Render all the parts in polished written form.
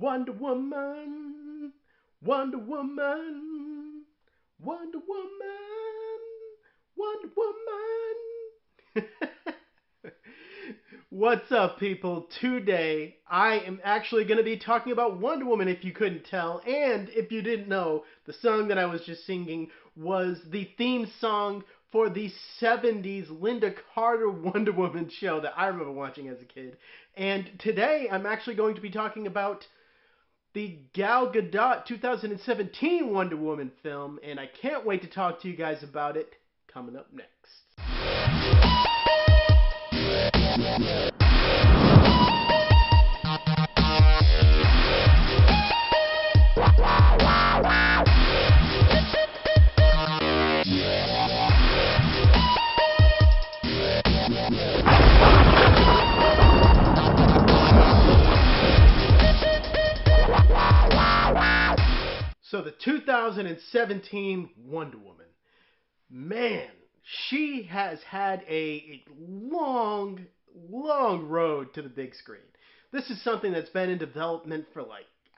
Wonder Woman, Wonder Woman, Wonder Woman, Wonder Woman. What's up, people? Today, I am actually going to be talking about Wonder Woman, if you couldn't tell. And if you didn't know, the song that I was just singing was the theme song for the 70s Linda Carter Wonder Woman show that I remember watching as a kid. And today, I'm actually going to be talking about the Gal Gadot 2017 Wonder Woman film, and I can't wait to talk to you guys about it coming up next. So the 2017 Wonder Woman, man, she has had a long, long road to the big screen. This is something that's been in development for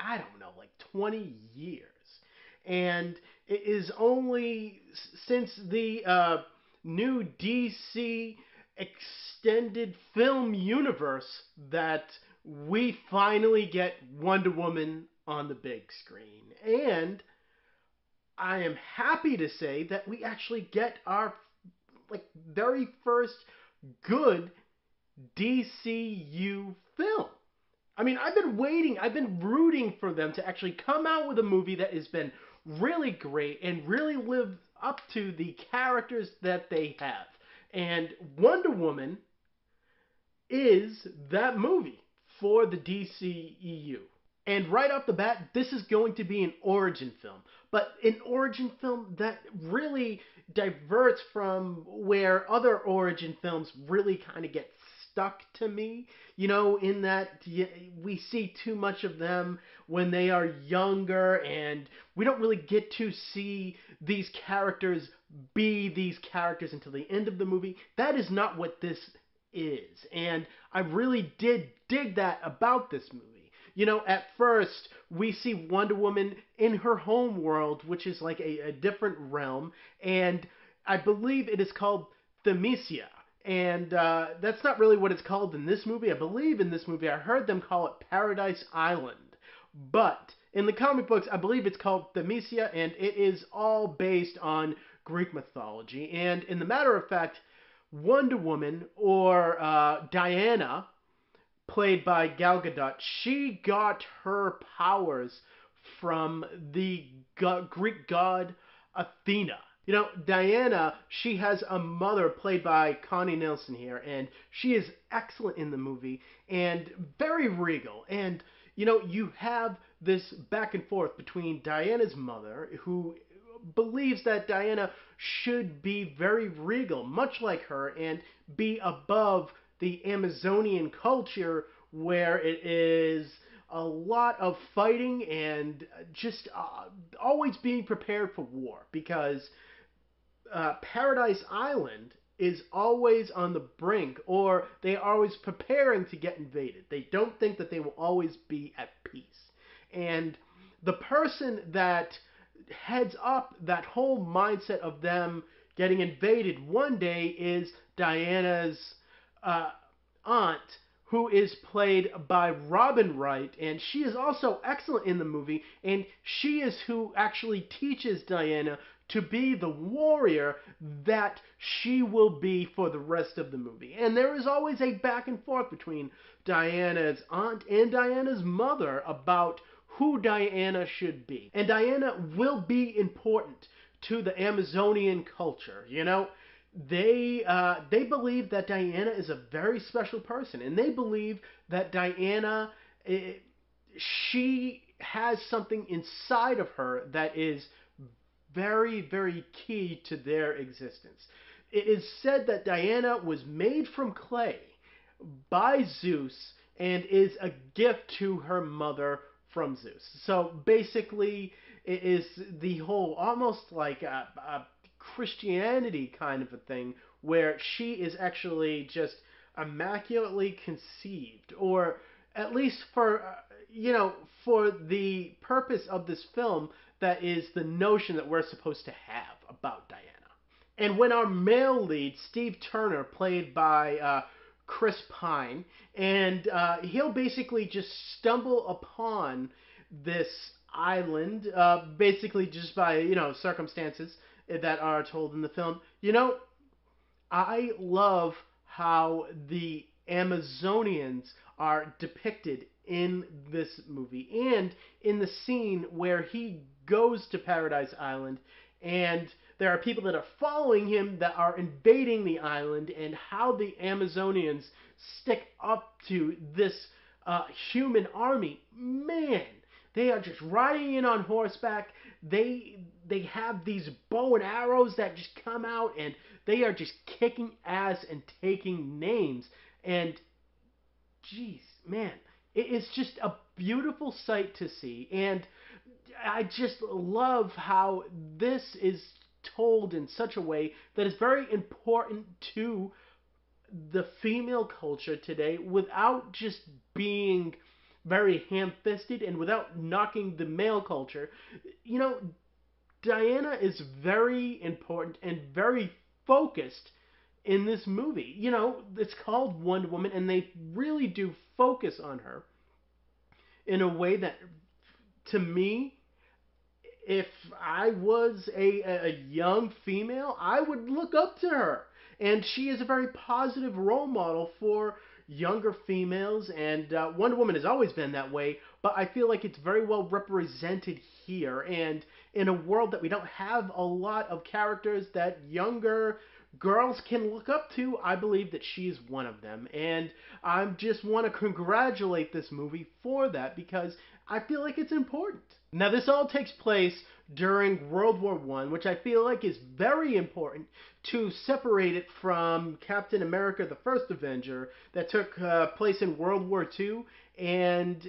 I don't know, 20 years. And it is only since the new DC extended film universe that we finally get Wonder Woman on the big screen. And I am happy to say that we actually get our very first good DCU film. I mean, I've been waiting, I've been rooting for them to actually come out with a movie that has been really great and really live up to the characters that they have. And Wonder Woman is that movie for the DCEU. And right off the bat, this is going to be an origin film. But an origin film that really diverts from where other origin films really kind of get stuck to me. You know, in that we see too much of them when they are younger, and we don't really get to see these characters be these characters until the end of the movie. That is not what this is. And I really did dig that about this movie. You know, at first, we see Wonder Woman in her home world, which is like a different realm, and I believe it is called Themisia. And that's not really what it's called in this movie. I believe in this movie, I heard them call it Paradise Island. But in the comic books, I believe it's called Themisia, and it is all based on Greek mythology. And in the matter of fact, Wonder Woman, or Diana, played by Gal Gadot, she got her powers from the Greek god Athena. You know, Diana, she has a mother played by Connie Nielsen here, and she is excellent in the movie and very regal. And, you know, you have this back and forth between Diana's mother, who believes that Diana should be very regal, much like her, and be above the Amazonian culture, where it is a lot of fighting and just always being prepared for war, because Paradise Island is always on the brink, or they are always preparing to get invaded. They don't think that they will always be at peace. And the person that heads up that whole mindset of them getting invaded one day is Diana's aunt, who is played by Robin Wright, and she is also excellent in the movie, and she is who actually teaches Diana to be the warrior that she will be for the rest of the movie. And there is always a back and forth between Diana's aunt and Diana's mother about who Diana should be. And Diana will be important to the Amazonian culture, you know. They believe that Diana is a very special person, and they believe that Diana, she has something inside of her that is very, very key to their existence. It is said that Diana was made from clay by Zeus and is a gift to her mother from Zeus. So basically, it is the whole almost like a Christianity kind of a thing, where she is actually just immaculately conceived, or at least for you know, for the purpose of this film, that is the notion that we're supposed to have about Diana. And when our male lead, Steve Turner, played by Chris Pine, and he'll basically just stumble upon this island, basically just by, you know, circumstances that are told in the film. You know, I love how the Amazonians are depicted in this movie and in the scene where he goes to Paradise Island and there are people that are following him that are invading the island, and how the Amazonians stick up to this human army. Man, they are just riding in on horseback. They have these bow and arrows that just come out, and they are just kicking ass and taking names. And jeez, man, it's just a beautiful sight to see. And I just love how this is told in such a way that is very important to the female culture today without just being very ham-fisted and without knocking the male culture. You know, Diana is very important and very focused in this movie. You know, it's called Wonder Woman, and they really do focus on her in a way that, to me, if I was a young female, I would look up to her. And she is a very positive role model for younger females, and Wonder Woman has always been that way, but I feel like it's very well represented here. And in a world that we don't have a lot of characters that younger girls can look up to, I believe that she's one of them. And I just want to congratulate this movie for that because I feel like it's important. Now, this all takes place during World War I, which I feel like is very important to separate it from Captain America, the First Avenger, that took place in World War II. And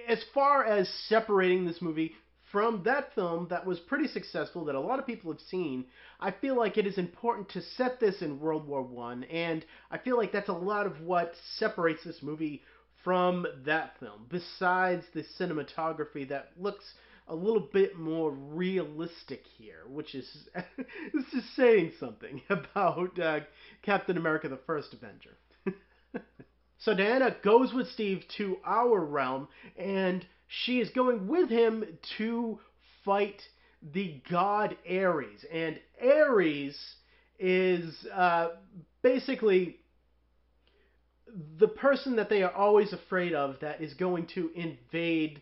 as far as separating this movie from that film that was pretty successful, that a lot of people have seen, I feel like it is important to set this in World War I, and I feel like that's a lot of what separates this movie from that film, besides the cinematography that looks a little bit more realistic here, which is this is saying something about Captain America: The First Avenger. So Diana goes with Steve to our realm, and she is going with him to fight the god Ares. And Ares is basically the person that they are always afraid of that is going to invade.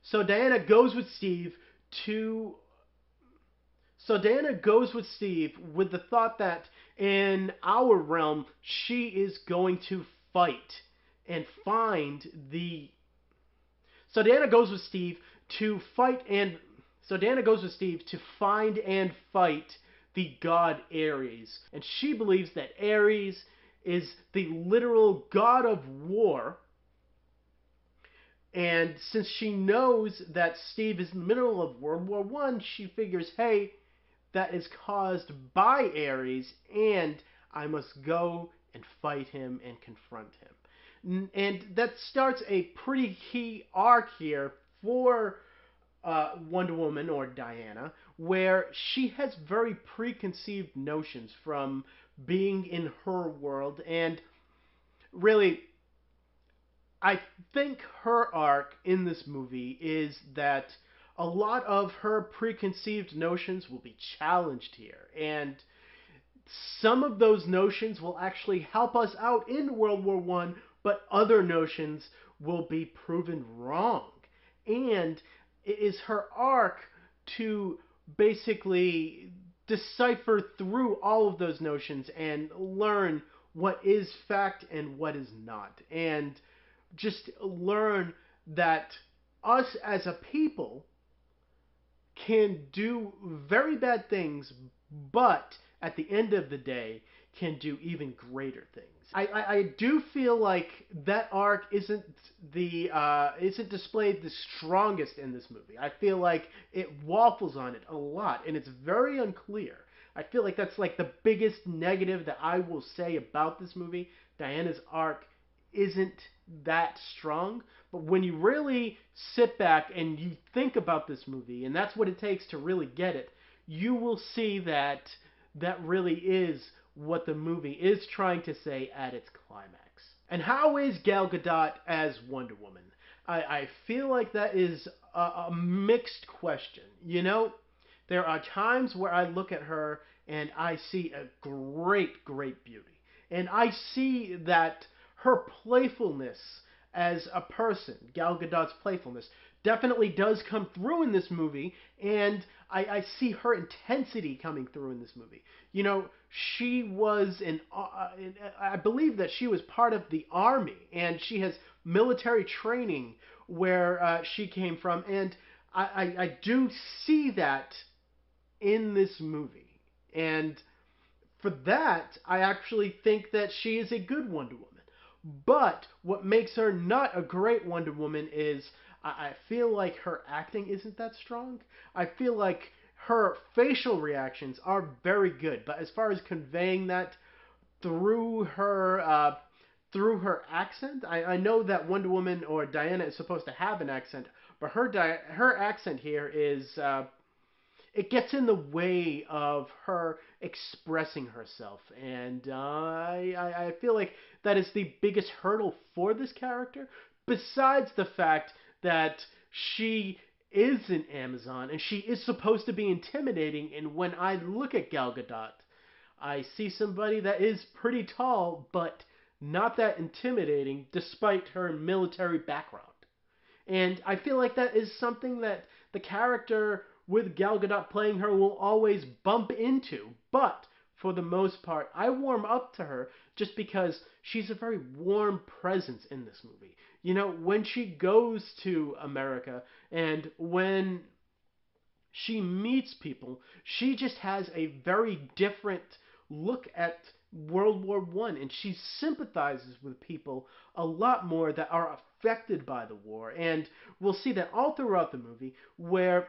So Diana goes with Steve to. So Diana goes with Steve with the thought that in our realm she is going to fight and find the. So Diana goes with Steve to fight and. So Diana goes with Steve to find and fight the god Ares. And she believes that Ares is the literal god of war. And since she knows that Steve is in the middle of World War I, she figures, hey, that is caused by Ares, and I must go and fight him and confront him. And that starts a pretty key arc here for Wonder Woman, or Diana, where she has very preconceived notions from being in her world. And really, I think her arc in this movie is that a lot of her preconceived notions will be challenged here. And some of those notions will actually help us out in World War I, but other notions will be proven wrong. And it is her arc to basically decipher through all of those notions and learn what is fact and what is not. And just learn that us as a people can do very bad things, but at the end of the day can do even greater things. I do feel like that arc isn't displayed the strongest in this movie. I feel like it waffles on it a lot, and it's very unclear. I feel like that's like the biggest negative that I will say about this movie, Diana's arc isn't that strong. But when you really sit back and you think about this movie, and that's what it takes to really get it, you will see that that really is what the movie is trying to say at its climax. And how is Gal Gadot as Wonder Woman? I feel like that is a mixed question. You know, there are times where I look at her and I see a great, great beauty. And I see that her playfulness as a person, Gal Gadot's playfulness, definitely does come through in this movie, and I see her intensity coming through in this movie. You know, she was I believe that she was part of the army, and she has military training where she came from, and I do see that in this movie. And for that, I actually think that she is a good Wonder Woman. But what makes her not a great Wonder Woman is I feel like her acting isn't that strong. I feel like her facial reactions are very good, but as far as conveying that through her accent, I know that Wonder Woman or Diana is supposed to have an accent, but her accent here is it gets in the way of her expressing herself, and I feel like that is the biggest hurdle for this character. Besides the fact that she is an Amazon and she is supposed to be intimidating, and when I look at Gal Gadot, I see somebody that is pretty tall, but not that intimidating, despite her military background. And I feel like that is something that the character with Gal Gadot playing her will always bump into. But for the most part, I warm up to her just because she's a very warm presence in this movie. You know, when she goes to America and when she meets people, she just has a very different look at World War One, and she sympathizes with people a lot more that are affected by the war. And we'll see that all throughout the movie, where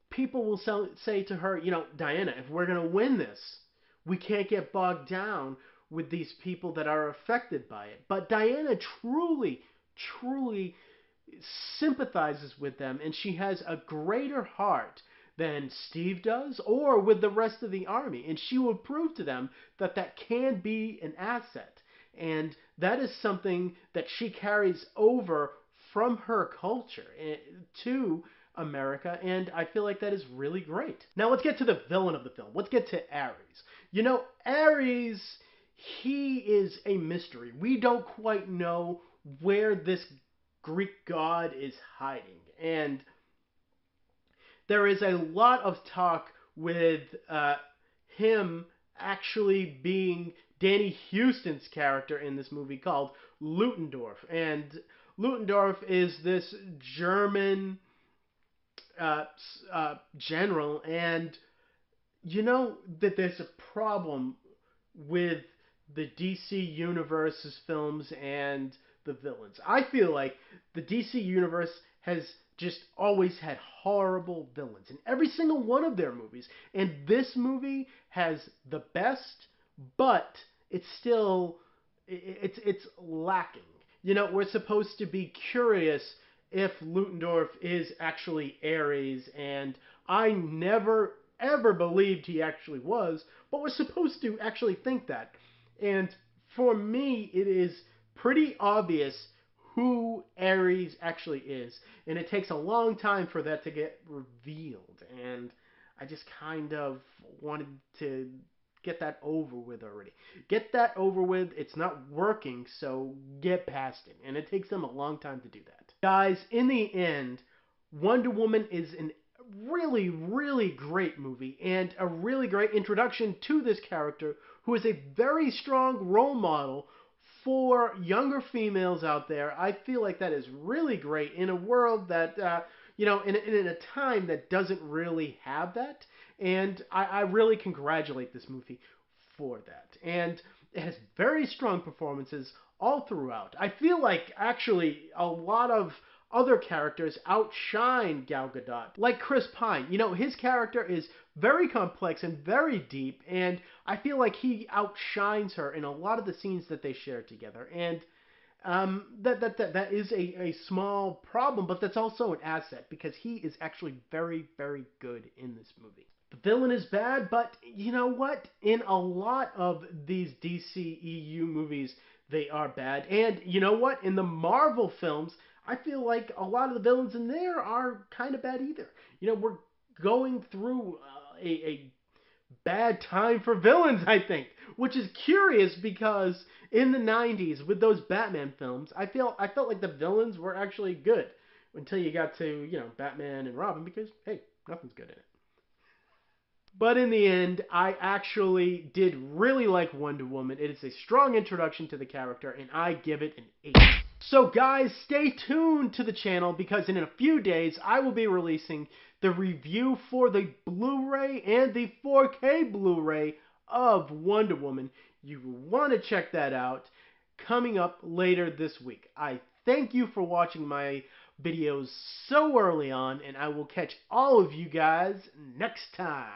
people will say to her, you know, Diana, if we're going to win this, we can't get bogged down with these people that are affected by it. But Diana truly, truly sympathizes with them, and she has a greater heart than Steve does or with the rest of the army. And she will prove to them that that can be an asset. And that is something that she carries over from her culture to America, and I feel like that is really great. Now let's get to the villain of the film. Let's get to Ares. You know, Ares, he is a mystery. We don't quite know where this Greek god is hiding. And there is a lot of talk with him actually being Danny Houston's character in this movie called Ludendorff. And Ludendorff is this German general, and you know that there's a problem with the DC Universe's films and the villains. I feel like the DC Universe has just always had horrible villains in every single one of their movies, and this movie has the best, but it's lacking. You know, we're supposed to be curious if Ludendorff is actually Ares, and I never ever believed he actually was, but we're supposed to actually think that. And for me, it is pretty obvious who Ares actually is, and it takes a long time for that to get revealed, and I just kind of wanted to get that over with already. Get that over with. It's not working, so get past it. And it takes them a long time to do that. Guys, in the end, Wonder Woman is a really, really great movie and a really great introduction to this character who is a very strong role model for younger females out there. I feel like that is really great in a world that, you know, in a time that doesn't really have that. And I really congratulate this movie for that. And it has very strong performances all throughout. I feel like actually a lot of other characters outshine Gal Gadot, like Chris Pine. You know, his character is very complex and very deep, and I feel like he outshines her in a lot of the scenes that they share together. And that is a small problem, but that's also an asset because he is actually very, very good in this movie. The villain is bad, but you know what? In a lot of these DCEU movies, they are bad. And you know what? In the Marvel films, I feel like a lot of the villains in there are kind of bad either. You know, we're going through a bad time for villains, I think, which is curious because in the 90s with those Batman films, I felt like the villains were actually good until you got to, Batman and Robin because hey, nothing's good in it. But in the end, I actually did really like Wonder Woman. It is a strong introduction to the character, and I give it an 8. So guys, stay tuned to the channel because in a few days, I will be releasing the review for the Blu-ray and the 4K Blu-ray of Wonder Woman. You want to check that out coming up later this week. I thank you for watching my videos so early on, and I will catch all of you guys next time.